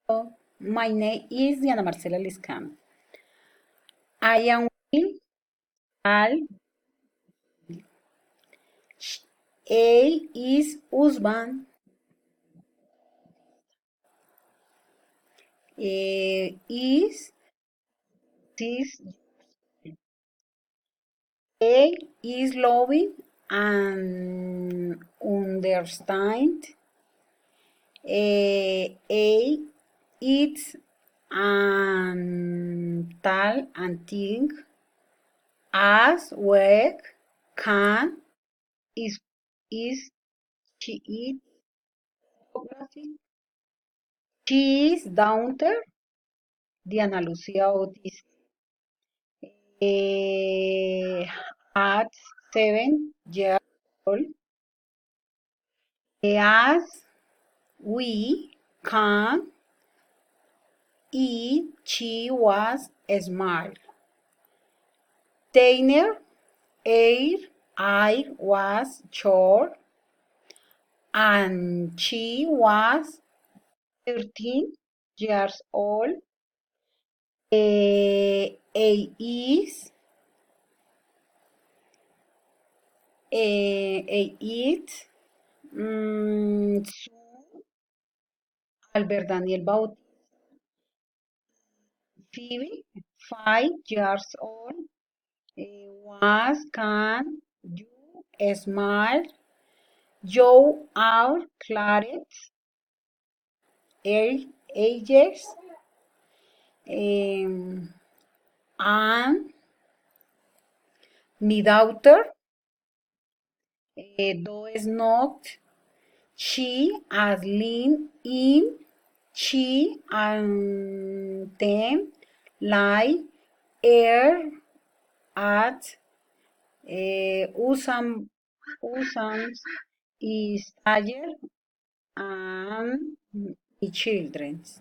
My name is Diana Marcela Liscano. I am Will Al. A is husband. Is this A is loving and understand. A eats and tal and think as work can is is she eat photography. She is daughter Diana Lucía Otis at 7 years old. As we can eat, she was smart. Tainer air I was short and she was 13 years old. Is it Albert Daniel Bautista, Phoebe, 5 years old, was can you smile? Joe R. Claret, ages, and my daughter, does not. She has lean in. She and them lie air at usans is taller and the children's.